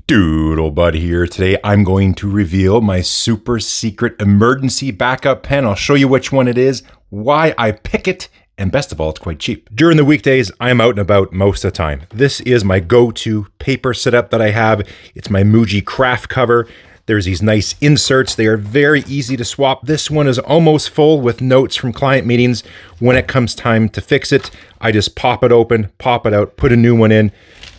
Doodlebud here. Today I'm going to reveal my super secret emergency backup pen. I'll show you which one it is, why I pick it, and best of all, it's quite cheap. During the weekdays, I'm out and about most of the time. This is my go-to paper setup that I have. It's my Muji craft cover. There's these nice inserts. They are very easy to swap. This one is almost full with notes from client meetings. When it comes time to fix it, I just pop it open, pop it out, put a new one in,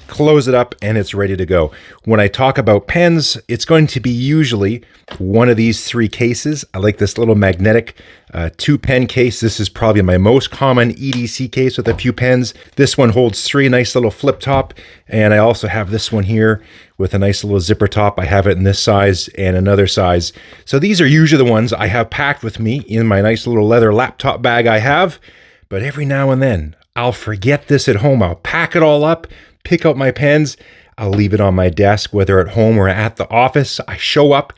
close it up, and it's ready to go. When I talk about pens, it's going to be usually one of these three cases. I like this little magnetic 2-pen case. This is probably my most common EDC case with a few pens. This one holds three, nice little flip top. And I also have this one here with a nice little zipper top. I have it in this size and another size. So these are usually the ones I have packed with me in my nice little leather laptop bag I have. But every now and then, I'll forget this at home. I'll pack it all up, pick out my pens, I'll leave it on my desk, whether at home or at the office. I show up,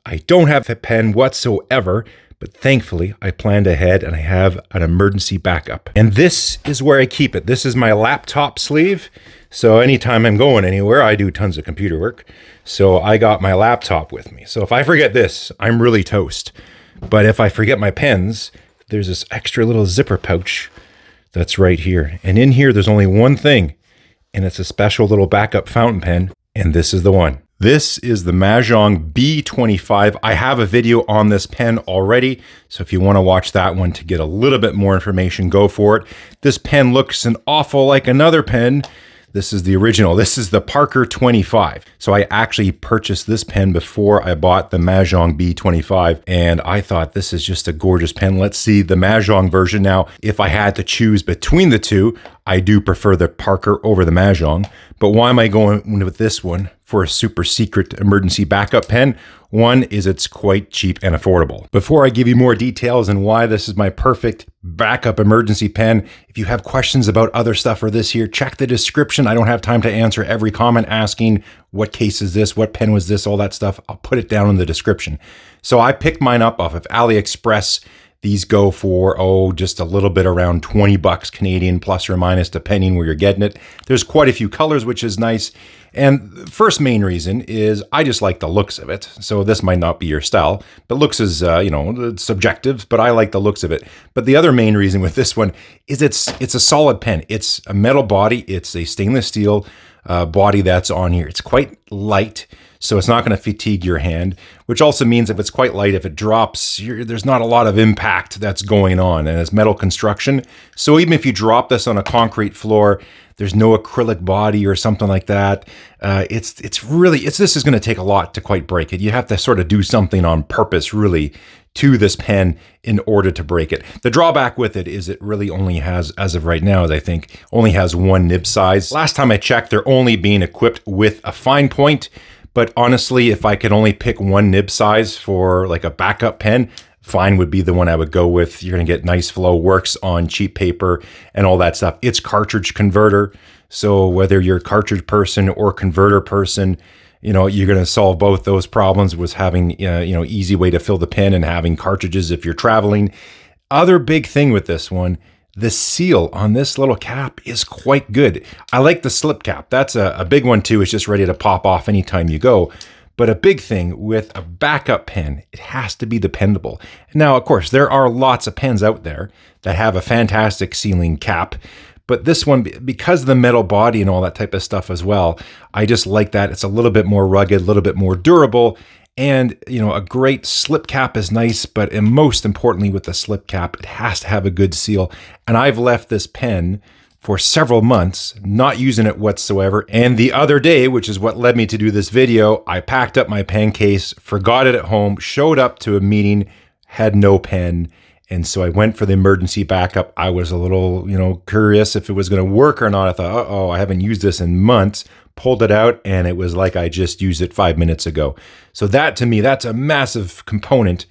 I don't have a pen whatsoever, but thankfully I planned ahead and I have an emergency backup. And this is where I keep it. This is my laptop sleeve. So anytime I'm going anywhere, I do tons of computer work. So I got my laptop with me. So if I forget this, I'm really toast. But if I forget my pens, there's this extra little zipper pouch that's right here. And in here, there's only one thing, and it's a special little backup fountain pen, and this is the one. This is the Mahjong B25. I have a video on this pen already, so if you want to watch that one to get a little bit more information, go for it. This pen looks an awful like another pen. This is the original. This is the Parker 25. So I actually purchased this pen before I bought the Mahjong B25, and I thought this is just a gorgeous pen. Let's see the Mahjong version. Now, if I had to choose between the two, I do prefer the Parker over the Mahjong, but why am I going with this one for a super secret emergency backup pen? One is it's quite cheap and affordable. Before I give you more details on why this is my perfect backup emergency pen, if you have questions about other stuff or this here, check the description. I don't have time to answer every comment asking what case is this, what pen was this, all that stuff. I'll put it down in the description. So I picked mine up off of Aliexpress. These go for, just a little bit around 20 bucks Canadian, plus or minus, depending where you're getting it. There's quite a few colors, which is nice. And the first main reason is I just like the looks of it. So this might not be your style, but looks is, subjective, but I like the looks of it. But the other main reason with this one is it's a solid pen. It's a metal body. It's a stainless steel body that's on here. It's quite light, so it's not going to fatigue your hand, which also means if it's quite light, if it drops, there's not a lot of impact that's going on, and it's metal construction. So even if you drop this on a concrete floor, there's no acrylic body or something like that. This is going to take a lot to quite break it. You have to sort of do something on purpose, really, to this pen in order to break it. The drawback with it is it really only has, as of right now, I think, only has one nib size. Last time I checked, they're only being equipped with a fine point. But honestly, if I could only pick one nib size for like a backup pen, fine would be the one I would go with. You're going to get nice flow, works on cheap paper and all that stuff. It's cartridge converter. So whether you're a cartridge person or converter person, you're going to solve both those problems with having, easy way to fill the pen and having cartridges if you're traveling. Other big thing with this one, the seal on this little cap is quite good. I like the slip cap. That's a big one too. It's just ready to pop off anytime you go. But a big thing with a backup pen, it has to be dependable. Now, of course, there are lots of pens out there that have a fantastic sealing cap, but this one, because of the metal body and all that type of stuff as well, I just like that. It's a little bit more rugged, a little bit more durable. And, a great slip cap is nice, but most importantly with the slip cap, it has to have a good seal. And I've left this pen for several months, not using it whatsoever. And the other day, which is what led me to do this video, I packed up my pen case, forgot it at home, showed up to a meeting, had no pen. And so I went for the emergency backup. I was a little, curious if it was going to work or not. I thought, I haven't used this in months. Pulled it out, and it was like I just used it 5 minutes ago. So that, to me, that's a massive component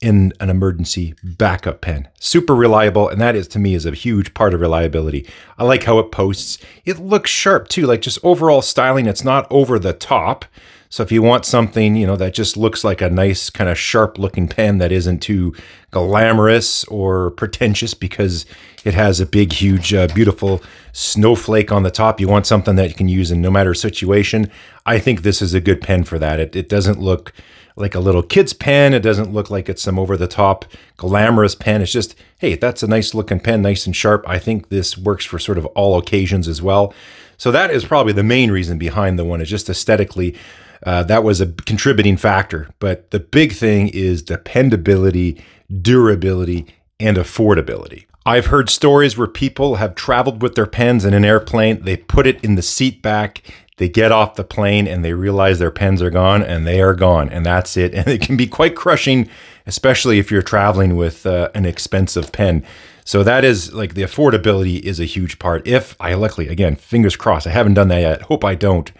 in an emergency backup pen. Super reliable, and that is, to me, is a huge part of reliability. I like how it posts. It looks sharp, too, like just overall styling. It's not over the top. So if you want something, that just looks like a nice kind of sharp looking pen that isn't too glamorous or pretentious because it has a big, huge, beautiful snowflake on the top. You want something that you can use in no matter situation. I think this is a good pen for that. It doesn't look like a little kid's pen. It doesn't look like it's some over the top glamorous pen. It's just, hey, that's a nice looking pen, nice and sharp. I think this works for sort of all occasions as well. So that is probably the main reason behind the one, is just aesthetically. That was a contributing factor. But the big thing is dependability, durability, and affordability. I've heard stories where people have traveled with their pens in an airplane. They put it in the seat back. They get off the plane and they realize their pens are gone, and they are gone, and that's it. And it can be quite crushing, especially if you're traveling with an expensive pen. So that is like, the affordability is a huge part. If I luckily, again, fingers crossed, I haven't done that yet. Hope I don't.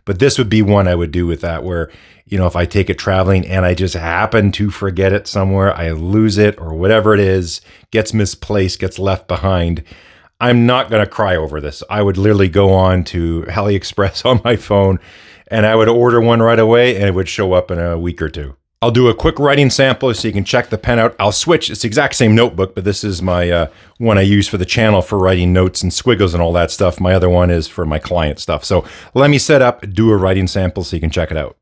But this would be one I would do with that, where, if I take it traveling and I just happen to forget it somewhere, I lose it or whatever it is, gets misplaced, gets left behind, I'm not going to cry over this. I would literally go on to Aliexpress on my phone and I would order one right away, and it would show up in a week or two. I'll do a quick writing sample so you can check the pen out. I'll switch. It's the exact same notebook, but this is my one I use for the channel for writing notes and squiggles and all that stuff. My other one is for my client stuff. So let me set up, do a writing sample so you can check it out.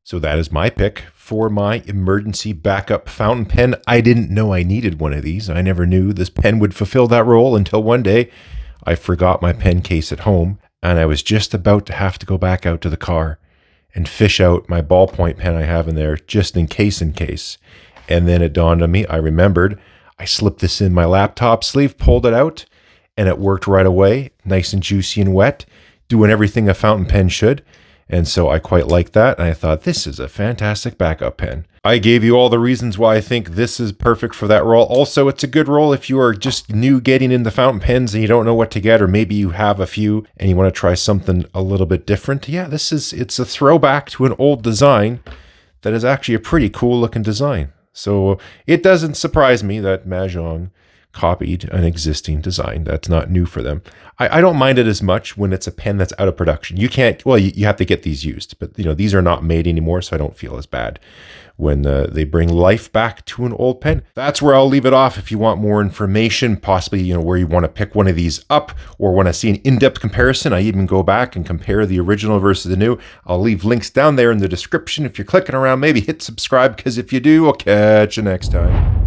So that is my pick for my emergency backup fountain pen. I didn't know I needed one of these. I never knew this pen would fulfill that role until one day I forgot my pen case at home, and I was just about to have to go back out to the car and fish out my ballpoint pen I have in there just in case. And then it dawned on me, I remembered, I slipped this in my laptop sleeve, pulled it out, and it worked right away, nice and juicy and wet, doing everything a fountain pen should. And so I quite like that. And I thought, this is a fantastic backup pen. I gave you all the reasons why I think this is perfect for that role. Also, it's a good role if you are just new getting into fountain pens and you don't know what to get, or maybe you have a few and you want to try something a little bit different. Yeah, it's a throwback to an old design that is actually a pretty cool looking design. So it doesn't surprise me that Mahjong copied an existing design. That's not new for them. I don't mind it as much when it's a pen that's out of production. You can't, well, you have to get these used, but these are not made anymore, so I don't feel as bad when they bring life back to an old pen. That's where I'll leave it off. If you want more information, possibly where you want to pick one of these up or want to see an in-depth comparison, I even go back and compare the original versus the new. I'll leave links down there in the description. If you're clicking around, maybe hit subscribe, because if you do, I'll catch you next time.